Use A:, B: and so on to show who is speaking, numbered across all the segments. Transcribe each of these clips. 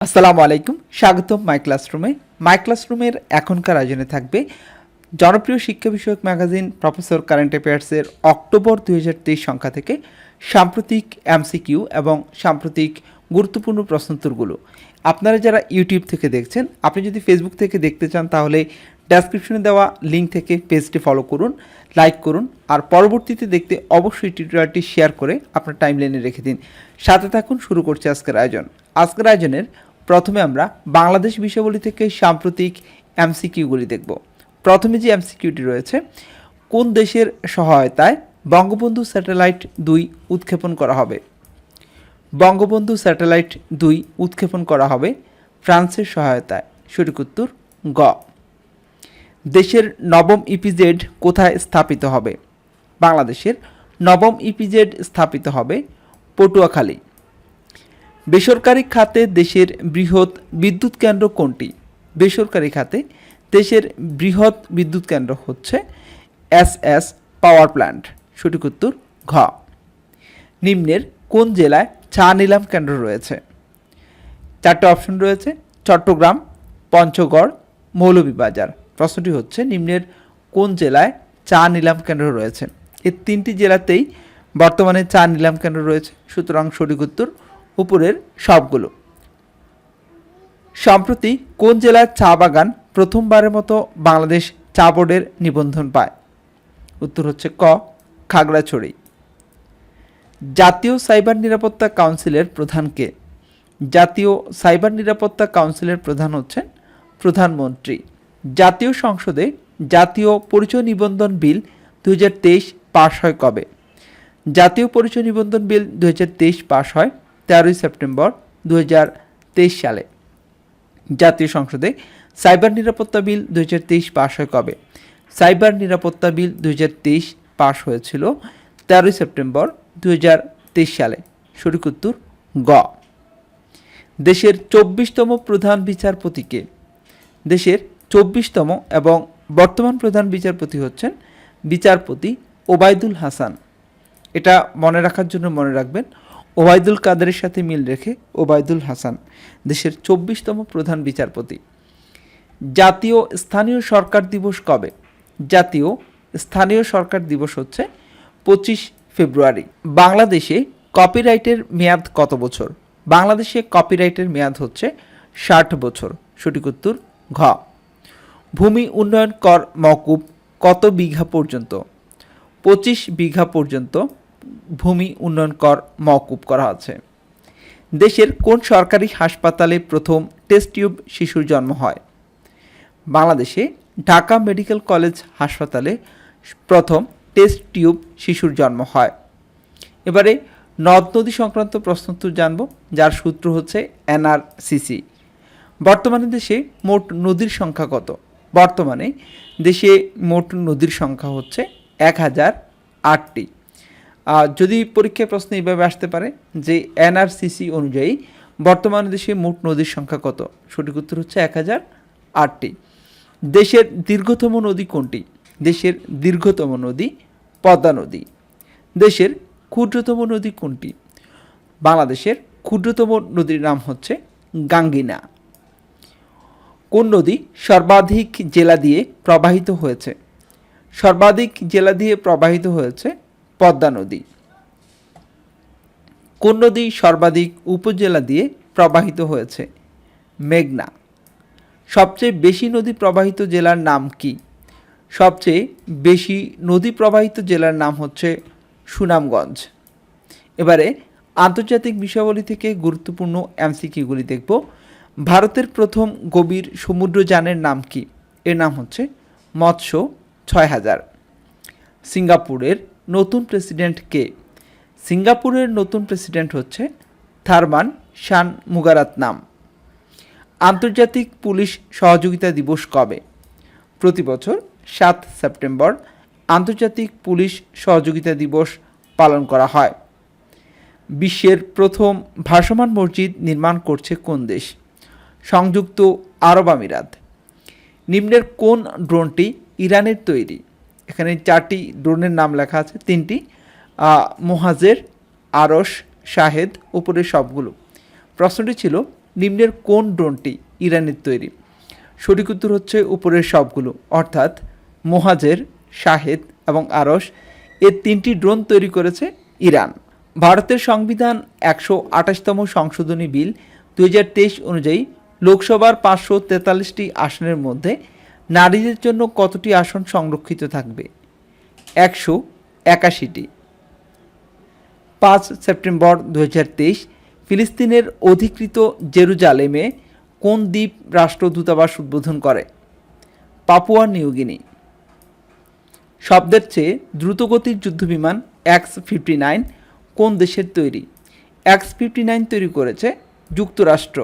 A: আসসালামু আলাইকুম, স্বাগতম মাই ক্লাসরুমে। মাই ক্লাসরুমের এখনকার আয়োজনে থাকবে জনপ্রিয় শিক্ষা বিষয়ক ম্যাগাজিন প্রফেসর কারেন্ট অ্যাফেয়ার্সের অক্টোবর 2023 সংখ্যা থেকে সাম্প্রতিক এমসিকিউ এবং সাম্প্রতিক গুরুত্বপূর্ণ প্রশ্নোত্তরগুলো। আপনারা যারা ইউটিউব থেকে দেখছেন, আপনি যদি ফেসবুক থেকে দেখতে চান তাহলে ডেসক্রিপশনে দেওয়া লিঙ্ক থেকে পেজটি ফলো করুন, লাইক করুন, আর পরবর্তীতে দেখতে অবশ্যই টিউটোরিয়ালটি শেয়ার করে আপনার টাইমলাইনে রেখে দিন। সাথে থাকুন, শুরু করছি আজকের আয়োজন। আজকের আয়োজনের প্রথমে আমরা বাংলাদেশ বিষয়াবলী থেকে সাম্প্রতিক এমসিকিউগুলি দেখব। প্রথমে যে এমসিকিউটি রয়েছে, কোন দেশের সহায়তায় বঙ্গবন্ধু স্যাটেলাইট 2 উৎক্ষেপণ করা হবে? বঙ্গবন্ধু স্যাটেলাইট 2 উৎক্ষেপণ করা হবে ফ্রান্সের সহায়তায়। সঠিক উত্তর গ। দেশের নবম ইপিজেড কোথায় স্থাপিত হবে? বাংলাদেশের নবম ইপিজেড স্থাপিত হবে পটুয়াখালী। বেসরকারি খাতে দেশের বৃহৎ বিদ্যুৎ কেন্দ্র কোনটি? বেসরকারি খাতে দেশের বৃহৎ বিদ্যুৎ কেন্দ্র হচ্ছে এসএস পাওয়ার প্ল্যান্ট। সঠিক উত্তর ঘ। নিম্নের কোন জেলায় চা নিলাম কেন্দ্র রয়েছে? চারটে অপশন রয়েছে: চট্টগ্রাম, পঞ্চগড়, মৌলভীবাজার। প্রশ্নটি হচ্ছে নিম্নের কোন জেলায় চা নিলাম কেন্দ্র রয়েছে? এই তিনটি জেলাতেই বর্তমানে চা নিলাম কেন্দ্র রয়েছে, সুতরাং সঠিক উত্তর উপরের সবগুলো। সম্প্রতি কোন জেলার চা বাগান প্রথমবারের মতো বাংলাদেশ চা বোর্ডের নিবন্ধন পায়? উত্তর হচ্ছে ক, খাগড়াছড়ি। জাতীয় সাইবার নিরাপত্তা কাউন্সিলের প্রধান কে? জাতীয় সাইবার নিরাপত্তা কাউন্সিলের প্রধান হচ্ছেন প্রধানমন্ত্রী। জাতীয় সংসদে জাতীয় পরিচয় নিবন্ধন বিল 2023 পাশ হয় কবে? জাতীয় পরিচয় নিবন্ধন বিল 2023 পাশ হয় 13 সেপ্টেম্বর 2023 সালে। জাতীয় সংসদে সাইবার নিরাপত্তা বিল 2023 পাশ হয় কবে? সাইবার নিরাপত্তা বিল 2023 পাশ হয়েছিল 13 সেপ্টেম্বর 2023 সালে। সঠিক উত্তর গ। দেশের 24তম প্রধান বিচারপতিকে? দেশের 24তম এবং বর্তমান প্রধান বিচারপতি হচ্ছেন বিচারপতি ওবায়দুল হাসান। এটা মনে রাখার জন্য মনে রাখবেন, ওবায়দুল কাদেরের সাথে মিল রেখে ওবায়দুল হাসান দেশের 24তম প্রধান বিচারপতি। জাতীয় স্থানীয় সরকার দিবস কবে? জাতীয় স্থানীয় সরকার দিবস হচ্ছে 25 ফেব্রুয়ারি। বাংলাদেশে কপিরাইটের মেয়াদ কত বছর? বাংলাদেশে কপিরাইটের মেয়াদ হচ্ছে 60 বছর। সঠিক উত্তর ঘ। ভূমি উন্নয়ন কর মওকুফ কত বিঘা পর্যন্ত? 25 বিঘা পর্যন্ত ভূমি উন্নয়ন কর মওকুফ করা আছে। দেশের কোন সরকারি হাসপাতালে প্রথম টেস্ট টিউব শিশুর জন্ম হয়? বাংলাদেশে ঢাকা মেডিকেল কলেজ হাসপাতালে প্রথম টেস্ট টিউব শিশুর জন্ম হয়। এবারে নদ নদী সংক্রান্ত প্রশ্নোত্তর জানব, যার সূত্র হচ্ছে এনআরসিসি। বর্তমানে দেশে মোট নদীর সংখ্যা কত? বর্তমানে দেশে মোট নদীর সংখ্যা হচ্ছে 1008টি। যদি পরীক্ষায় প্রশ্ন এইভাবে আসতে পারে যে এনআরসিসি অনুযায়ী বর্তমানে দেশে মোট নদীর সংখ্যা কত? সঠিক উত্তর হচ্ছে 1008টি। দেশের দীর্ঘতম নদী কোনটি? দেশের দীর্ঘতম নদী পদ্মা নদী। দেশের ক্ষুদ্রতম নদী কোনটি? বাংলাদেশের ক্ষুদ্রতম নদীর নাম হচ্ছে গাঙ্গিনা। কোন নদী সর্বাধিক জেলা দিয়ে প্রবাহিত হয়েছে? সর্বাধিক জেলা দিয়ে প্রবাহিত হয়েছে পদ্মা নদী। কোন নদী সর্বাধিক উপজেলা দিয়ে প্রবাহিত হয়েছে? মেঘনা। সবচেয়ে বেশি নদী প্রবাহিত জেলার নাম কি? সবচেয়ে বেশি নদী প্রবাহিত জেলার নাম হচ্ছে সুনামগঞ্জ। এবারে আন্তর্জাতিক বিষয়াবলী থেকে গুরুত্বপূর্ণ এমসিকিউগুলি দেখব। ভারতের প্রথম গভীর সমুদ্রযানের নাম কি? এর নাম হচ্ছে মৎস্য 6000। সিঙ্গাপুরের নতুন প্রেসিডেন্ট কে? সিঙ্গাপুরের নতুন প্রেসিডেন্ট হচ্ছে থারমান শানমুগারাতনাম। আন্তর্জাতিক পুলিশ সহযোগিতা দিবস কবে? প্রতি বছর 7 সেপ্টেম্বর আন্তর্জাতিক পুলিশ সহযোগিতা দিবস পালন করা হয়। বিশ্বের প্রথম ভাসমান মসজিদ নির্মাণ করছে কোন দেশ? সংযুক্ত আরব আমিরাত। নিম্নের কোন ড্রোনটি ইরানের তৈরি? এখানে 4টি ড্রোনের নাম লেখা আছে, 3টি মোহাজের, আরশ, শাহেদ, উপরের সবগুলো। প্রশ্নটি ছিল নিম্নের কোন ড্রোনটি ইরানের তৈরি? সঠিক উত্তর হচ্ছে উপরের সবগুলো, অর্থাৎ মোহাজের, শাহেদ এবং আরস, এর 3টি ড্রোন তৈরি করেছে ইরান। ভারতের সংবিধান 128তম সংশোধনী বিল 2023 অনুযায়ী লোকসভার 543টি আসনের মধ্যে নারীদের জন্য কতটি আসন সংরক্ষিত থাকবে? 181টি। 5 সেপ্টেম্বর 2023 ফিলিস্তিনের অধিকৃত জেরুজালেমে কোন দ্বীপ রাষ্ট্রদূতাবাস উদ্বোধন করে? Papua New Guinea. শব্দের চেয়ে দ্রুতগতির যুদ্ধবিমান X-59 কোন দেশের তৈরি? X-59 তৈরি করেছে যুক্তরাষ্ট্র।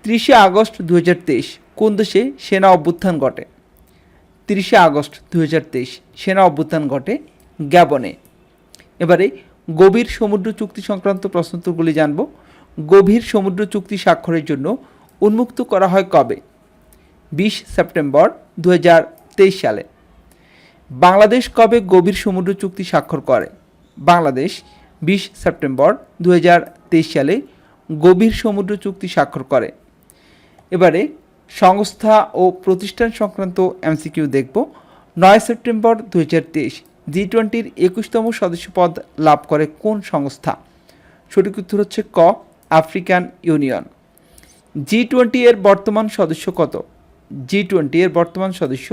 A: 30 আগস্ট 2023 কোন দেশে সেনা অভ্যুত্থান ঘটে? 30 আগস্ট 2023 সেনা অভ্যুত্থান ঘটে গ্যাবনে। এবারে গভীর সমুদ্র চুক্তি সংক্রান্ত প্রশ্নোত্তরগুলি জানব। গভীর সমুদ্র চুক্তি স্বাক্ষরের জন্য উন্মুক্ত করা হয় কবে? 20 সেপ্টেম্বর 2023 সালে। বাংলাদেশ কবে গভীর সমুদ্র চুক্তি স্বাক্ষর করে? বাংলাদেশ 20 সেপ্টেম্বর 2023 সালে গভীর সমুদ্র চুক্তি স্বাক্ষর করে। এবারে সংস্থা ও প্রতিষ্ঠান সংক্রান্ত এমসিকিউ দেখব। 9 সেপ্টেম্বর 2023 G20-র 21তম সদস্যপদ লাভ করে কোন সংস্থা? সঠিক উত্তর হচ্ছে ক, আফ্রিকান ইউনিয়ন। G20 এর বর্তমান সদস্য কত? G20 এর বর্তমান সদস্য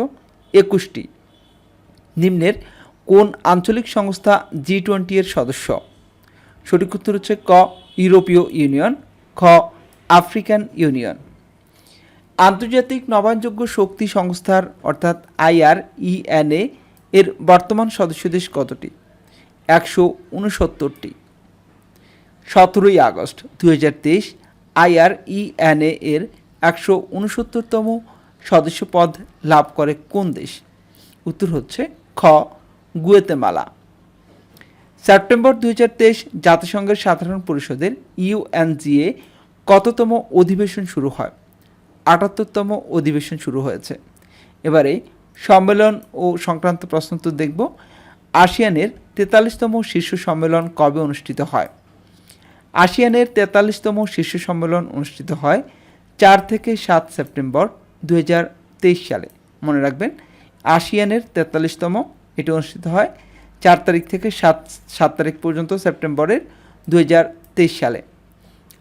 A: 21টি। নিম্নের কোন আঞ্চলিক সংস্থা G20 এর সদস্য? সঠিক উত্তর হচ্ছে ক, ইউরোপীয় ইউনিয়ন, খ, আফ্রিকান ইউনিয়ন। আন্তর্জাতিক নবায়নযোগ্য শক্তি সংস্থার অর্থাৎ IRENA এর বর্তমান সদস্য দেশ কতটি? 169টি। 17 আগস্ট 2023 IRENA এর 169তম সদস্যপদ লাভ করে কোন দেশ? উত্তর হচ্ছে খ, গুয়েতেমালা। সেপ্টেম্বর 2023 জাতিসংঘের সাধারণ পরিষদের UNGA কততম অধিবেশন শুরু হয়? 78তম অধিবেশন শুরু হয়েছে। এবারে সম্মেলন ও সংক্রান্ত প্রশ্নোত্তর দেখব। আসিয়ানের 43তম শীর্ষ সম্মেলন কবে অনুষ্ঠিত হয়? আসিয়ানের 43তম শীর্ষ সম্মেলন অনুষ্ঠিত হয় 4 থেকে 7 সেপ্টেম্বর 2023 সালে। মনে রাখবেন, আসিয়ানের 43তম এটি অনুষ্ঠিত হয় 4 তারিখ থেকে 7 তারিখ পর্যন্ত সেপ্টেম্বরের 2023 সালে।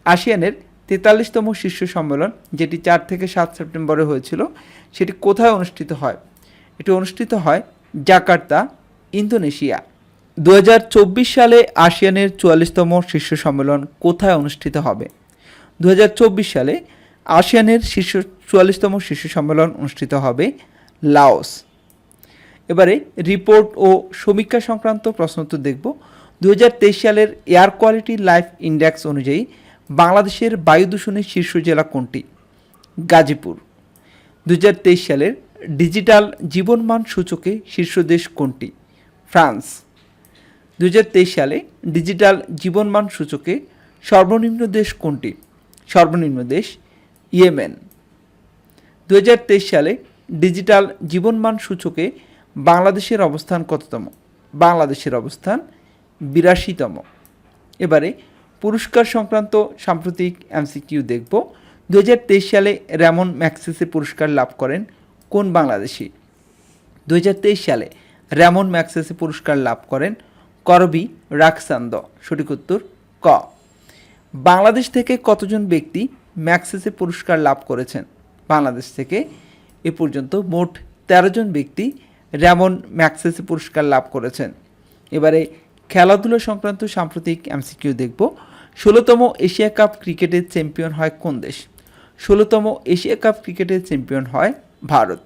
A: আসিয়ানের 43তম শীর্ষ সম্মেলন, যেটি 4 থেকে 7 সেপ্টেম্বরে হয়েছিল, সেটি কোথায় অনুষ্ঠিত হয়? এটি অনুষ্ঠিত হয় জাকার্তা, ইন্দোনেশিয়া। 2024 সালে আসিয়ানের 44তম শীর্ষ সম্মেলন কোথায় অনুষ্ঠিত হবে? 2024 সালে আসিয়ানের 44তম শীর্ষ সম্মেলন অনুষ্ঠিত হবে লাওস। এবারে রিপোর্ট ও সমীক্ষা সংক্রান্ত প্রশ্নোত্তর দেখব। 2023 সালের এয়ার কোয়ালিটি লাইফ ইন্ডেক্স অনুযায়ী বাংলাদেশের বায়ু দূষণের শীর্ষ জেলা কোনটি? গাজীপুর। 2023 সালের ডিজিটাল জীবনমান সূচকে শীর্ষ দেশ কোনটি? ফ্রান্স। 2023 সালে ডিজিটাল জীবনমান সূচকে সর্বনিম্ন দেশ কোনটি? সর্বনিম্ন দেশ ইয়েমেন। 2023 সালে ডিজিটাল জীবনমান সূচকে বাংলাদেশের অবস্থান কততম? বাংলাদেশের অবস্থান 82তম। এবারে পুরস্কার সংক্রান্ত সাম্প্রতিক এমসিকিউ দেখব। 2023 সালে র্যামন ম্যাগসেসে পুরস্কার লাভ করেন কোন বাংলাদেশি? 2023 সালে র্যামন ম্যাগসেসে পুরস্কার লাভ করেন করবি রাকসান্দ। সঠিক উত্তর ক। বাংলাদেশ থেকে কতজন ব্যক্তি ম্যাগসেসে পুরস্কার লাভ করেছেন? বাংলাদেশ থেকে এ পর্যন্ত মোট 13 জন ব্যক্তি র্যামন ম্যাগসেসে পুরস্কার লাভ করেছেন। এবারে খেলাধুলা সংক্রান্ত সাম্প্রতিক এমসিকিউ দেখব। 16তম এশিয়া কাপ ক্রিকেটের চ্যাম্পিয়ন হয় কোন দেশ? 16তম এশিয়া কাপ ক্রিকেটের চ্যাম্পিয়ন হয় ভারত।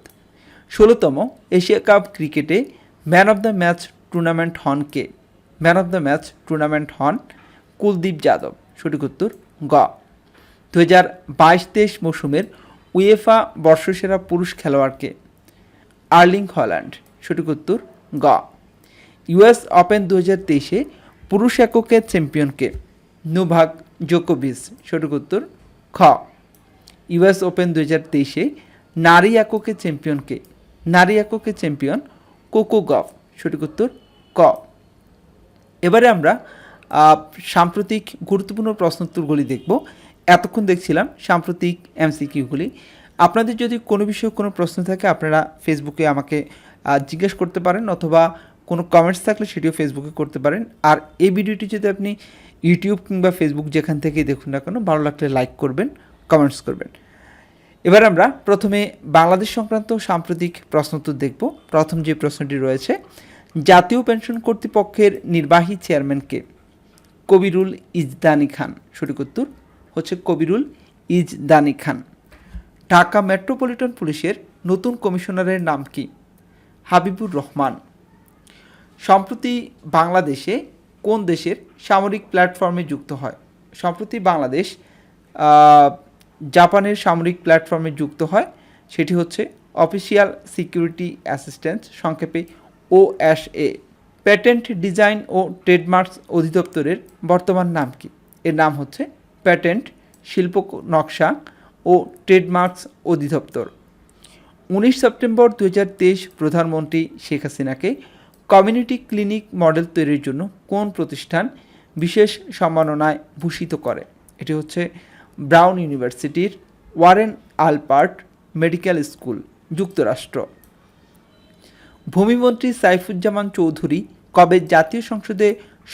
A: 16তম এশিয়া কাপ ক্রিকেটে man of the match tournament হন কে? Man of the match tournament হন কুলদীপ যাদব। সঠিক উত্তর গ। 2022-23 মৌসুমের উয়েফা বর্ষসেরা পুরুষ খেলোয়াড়কে? Erling Haaland. সঠিক উত্তর গ। US ওপেন 2023-এ পুরুষ এককের চ্যাম্পিয়নকে? নোভাক জোকোভিচ। সঠিক উত্তর খ। US ওপেন 2023-এ নারী এককের চ্যাম্পিয়নকে? নারী এককের চ্যাম্পিয়ন কোকো গফ। সঠিক উত্তর ক। এবারে আমরা সাম্প্রতিক গুরুত্বপূর্ণ প্রশ্নোত্তরগুলি দেখব। এতক্ষণ দেখছিলাম সাম্প্রতিক এমসিকিউগুলি। আপনাদের যদি কোনো বিষয়ে কোনো প্রশ্ন থাকে আপনারা ফেসবুকে আমাকে জিজ্ঞেস করতে পারেন, অথবা কোনো কমেন্টস থাকলে সেটিও ফেসবুকে করতে পারেন। আর এই ভিডিওটি যদি আপনি ইউটিউব কিংবা ফেসবুক যেখান থেকেই দেখুন না কেন, ভালো লাগলে লাইক করবেন, কমেন্টস করবেন। এবার আমরা প্রথমে বাংলাদেশ সংক্রান্ত সাম্প্রতিক প্রশ্নোত্তর দেখব। প্রথম যে প্রশ্নটি রয়েছে, জাতীয় পেনশন কর্তৃপক্ষের নির্বাহী চেয়ারম্যানকে? কবিরুল ইজদানী খান। সঠিক উত্তর হচ্ছে কবিরুল ইজদানী খান। ঢাকা মেট্রোপলিটন পুলিশের নতুন কমিশনারের নাম কি? হাবিবুর রহমান। সম্প্রতি বাংলাদেশে কোন দেশের সামরিক প্ল্যাটফর্মে যুক্ত হয়? সম্প্রতি বাংলাদেশ জাপানের সামরিক প্ল্যাটফর্মে যুক্ত হয়, সেটি হচ্ছে অফিসিয়াল সিকিউরিটি অ্যাসিস্ট্যান্স, সংক্ষেপে OSA। প্যাটেন্ট ডিজাইন ও ট্রেডমার্কস অধিদপ্তরের বর্তমান নাম কি? এর নাম হচ্ছে প্যাটেন্ট, শিল্প নকশা ও ট্রেডমার্কস অধিদপ্তর। 19 সেপ্টেম্বর 2023 প্রধানমন্ত্রী শেখ হাসিনাকে কমিউনিটি ক্লিনিক মডেল তৈরির জন্য কোন প্রতিষ্ঠান বিশেষ সম্মাননায় ভূষিত করে? এটি হচ্ছে ব্রাউন ইউনিভার্সিটির ওয়ারেন আলপার্ট মেডিকেল স্কুল, যুক্তরাষ্ট্র। ভূমিমন্ত্রী সাইফুজ্জামান চৌধুরী কবে জাতীয় সংসদে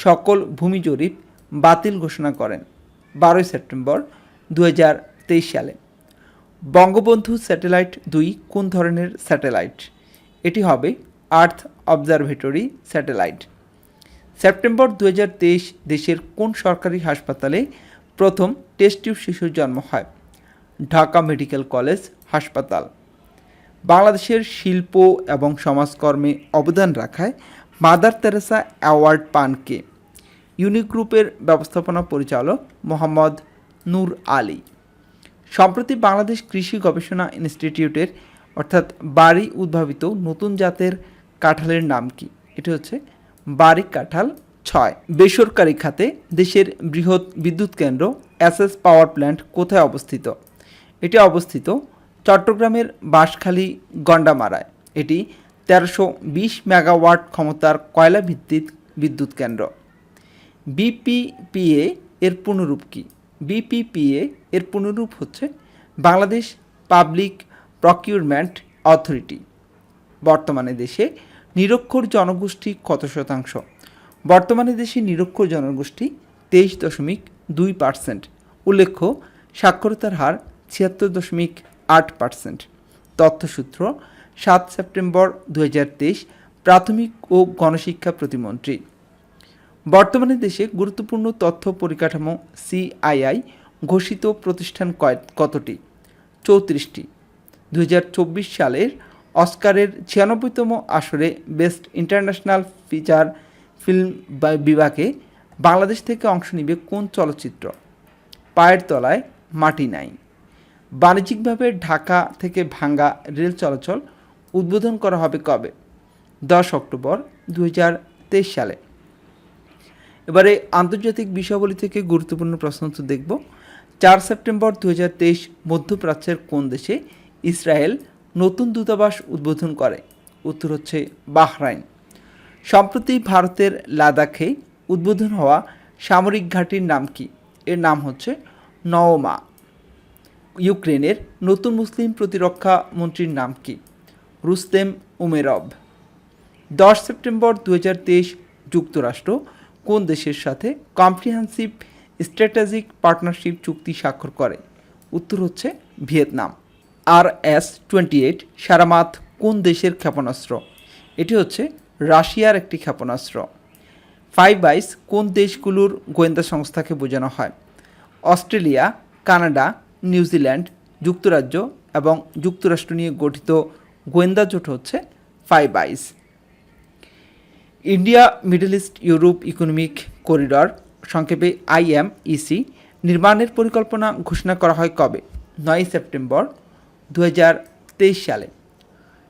A: সকল ভূমি জরিপ বাতিল ঘোষণা করেন? 12 সেপ্টেম্বর 2023 সালে। বঙ্গবন্ধু স্যাটেলাইট 2 কোন ধরনের স্যাটেলাইট? এটি হবে আর্থ অবজারভেটরি স্যাটেলাইট। সেপ্টেম্বর 2023 দেশের কোন সরকারি হাসপাতালে প্রথম টেস্ট টিউব শিশুর জন্ম হয়? ঢাকা মেডিকেল কলেজ হাসপাতাল। বাংলাদেশের শিল্প এবং সমাজকর্মে অবদান রাখায় মাদার তেরেসা অ্যাওয়ার্ড পান কে? ইউনিক গ্রুপের ব্যবস্থাপনা পরিচালক মোহাম্মদ নূর আলী। সম্প্রতি বাংলাদেশ কৃষি গবেষণা ইনস্টিটিউটের অর্থাৎ বাড়ি উদ্ভাবিত নতুন জাতের কাঁঠালের নাম কি? এটি হচ্ছে বাড়ি কাঁঠাল 6। বেসরকারি খাতে দেশের বৃহৎ বিদ্যুৎ কেন্দ্র এসএস পাওয়ার প্ল্যান্ট কোথায় অবস্থিত? এটি অবস্থিত চট্টগ্রামের বাঁশখালী গন্ডামারায়। এটি 1320 মেগাওয়াট ক্ষমতার কয়লা ভিত্তিক বিদ্যুৎ কেন্দ্র। BPPA এর পুনরূপ কি? BPPA এর পুনরূপ হচ্ছে বাংলাদেশ পাবলিক প্রকিউরমেন্ট অথরিটি। বর্তমানে দেশে নিরক্ষর জনগোষ্ঠী কত শতাংশ? বর্তমানে দেশে নিরক্ষর জনগোষ্ঠী 23.2%। উল্লেখ্য, সাক্ষরতার হার 76.8%। তথ্যসূত্র 7 সেপ্টেম্বর 2023 প্রাথমিক ও গণশিক্ষা প্রতিমন্ত্রী। বর্তমানে দেশে গুরুত্বপূর্ণ তথ্য পরিকাঠামো CII ঘোষিত প্রতিষ্ঠান কতটি? 34টি। 2024 সালের অস্কারের 96তম আসরে বেস্ট ইন্টারন্যাশনাল ফিচার ফিল্ম বিভাগে বাংলাদেশ থেকে অংশ নেবে কোন চলচ্চিত্র? পায়ের তলায় মাটি নাই। বাণিজ্যিকভাবে ঢাকা থেকে ভাঙ্গা রেল চলাচল উদ্বোধন করা হবে কবে? 10 অক্টোবর 2023 সালে। এবারে আন্তর্জাতিক বিষয়াবলী থেকে গুরুত্বপূর্ণ প্রশ্ন উত্তর দেখব। 4 সেপ্টেম্বর 2023 মধ্যপ্রাচ্যের কোন দেশে ইসরায়েল নতুন দূতাবাস উদ্বোধন করে? উত্তর হচ্ছে বাহরাইন। সম্প্রতি ভারতের লাদাখে উদ্বোধন হওয়া সামরিক ঘাঁটির নাম কি? এর নাম হচ্ছে নওমা। ইউক্রেনের নতুন মুসলিম প্রতিরক্ষা মন্ত্রীর নাম কি? Rustem Umerov. 10 সেপ্টেম্বর 2023 যুক্তরাষ্ট্র কোন দেশের সাথে কম্প্রিহেন্সিভ স্ট্র্যাটেজিক পার্টনারশিপ চুক্তি স্বাক্ষর করে? উত্তর হচ্ছে ভিয়েতনাম। RS-28 সারামাত কোন দেশের ক্ষেপণাস্ত্র? এটি হচ্ছে রাশিয়ার একটি ক্ষেপণাস্ত্র। 5 আইস কোন দেশগুলোর গোয়েন্দা সংস্থাকে বোঝানো হয়? অস্ট্রেলিয়া, কানাডা, নিউজিল্যান্ড, যুক্তরাজ্য এবং যুক্তরাষ্ট্র নিয়ে গঠিত গোয়েন্দা জোট হচ্ছে 5 eyes. India Middle East Europe economic corridor, সংক্ষেপে IMEC নির্মাণের পরিকল্পনা ঘোষণা করা হয় কবে? 9 সেপ্টেম্বর 2023 সালে।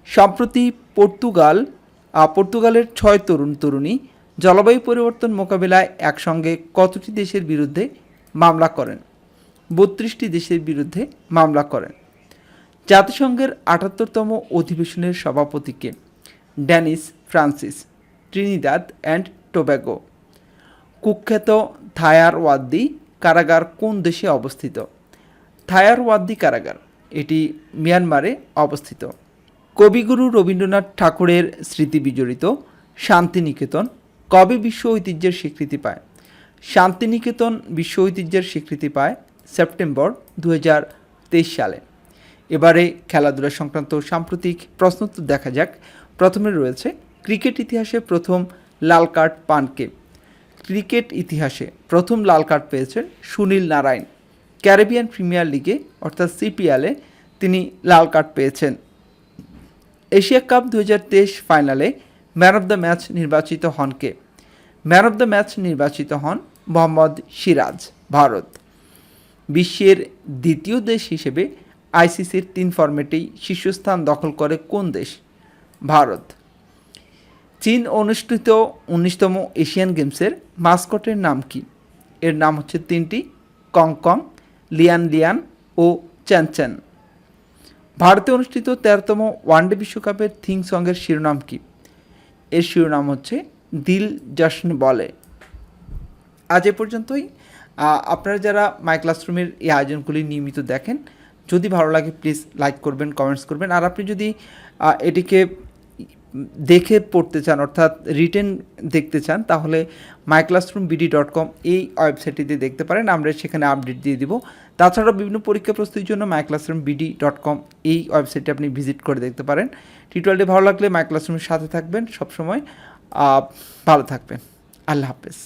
A: সম্প্রতি পর্তুগালের 6 তরুণী জলবায়ু পরিবর্তন মোকাবিলায় একসঙ্গে কতটি দেশের বিরুদ্ধে মামলা করেন? 32টি দেশের বিরুদ্ধে মামলা করেন। জাতিসংঘের 78তম অধিবেশনের সভাপতিকে? Dennis Francis, Trinidad and Tobago. কুখ্যাত থায়ারওয়ার্দী কারাগার কোন দেশে অবস্থিত? থায়ারওয়ার্দী কারাগার, এটি মিয়ানমারে অবস্থিত। কবিগুরু রবীন্দ্রনাথ ঠাকুরের স্মৃতি বিজড়িত শান্তিনিকেতন কবে বিশ্ব ঐতিহ্যের স্বীকৃতি পায়? শান্তিনিকেতন বিশ্ব ঐতিহ্যের স্বীকৃতি পায় সেপ্টেম্বর 2023 সালে। এবারে খেলাধুলা সংক্রান্ত সাম্প্রতিক প্রশ্নোত্তর দেখা যাক। প্রথমে রয়েছে ক্রিকেট ইতিহাসে প্রথম লাল কার্ড পান কে? ক্রিকেট ইতিহাসে প্রথম লাল কার্ড পেয়েছেন সুনীল নারায়ণ। ক্যারিবিয়ান প্রিমিয়ার লিগে অর্থাৎ সিপিএলে তিনি লাল কার্ড পেয়েছেন। এশিয়া কাপ 2023 ফাইনালে ম্যান অফ দ্য ম্যাচ নির্বাচিত হন কে? ম্যান অফ দ্য ম্যাচ নির্বাচিত হন মোহাম্মদ সিরাজ, ভারত। বিশ্বের দ্বিতীয় দেশ হিসেবে আইসিসির 3 ফরম্যাটেই শীর্ষস্থান দখল করে কোন দেশ? ভারত। চীন অনুষ্ঠিত 19তম এশিয়ান গেমসের মাস্কটের নাম কি? এর নাম হচ্ছে 3টি, কংকং, লিয়ান লিয়ান ও চ্যানচ্যান। ভারতে অনুষ্ঠিত 13তম ওয়ানডে বিশ্বকাপের থিম সঙ্গের শিরোনাম কি? এর শিরোনাম হচ্ছে দিল জশ্ন বলে। আজ এ পর্যন্তই। আপনারা যারা মাই ক্লাসরুমের এই আয়োজনগুলি নিয়মিত দেখেন, যদি ভালো লাগে প্লিজ লাইক করবেন, কমেন্টস করবেন। আর আপনি যদি এটিকে দেখে পড়তে চান অর্থাৎ রিটেন দেখতে চান, তাহলে myclassroomBD.com এই ওয়েবসাইটটিতে দেখতে পারেন। আমরা সেখানে আপডেট দিয়ে দিব। তাছাড়াও বিভিন্ন পরীক্ষা প্রস্তুতির জন্য myclassroomBD.com এই ওয়েবসাইটে আপনি ভিজিট করে দেখতে পারেন। টিউটোরিয়ালটি ভালো লাগলে মাই ক্লাসরুমের সাথে থাকবেন, সবসময় ভালো থাকবেন। আল্লাহ হাফেজ।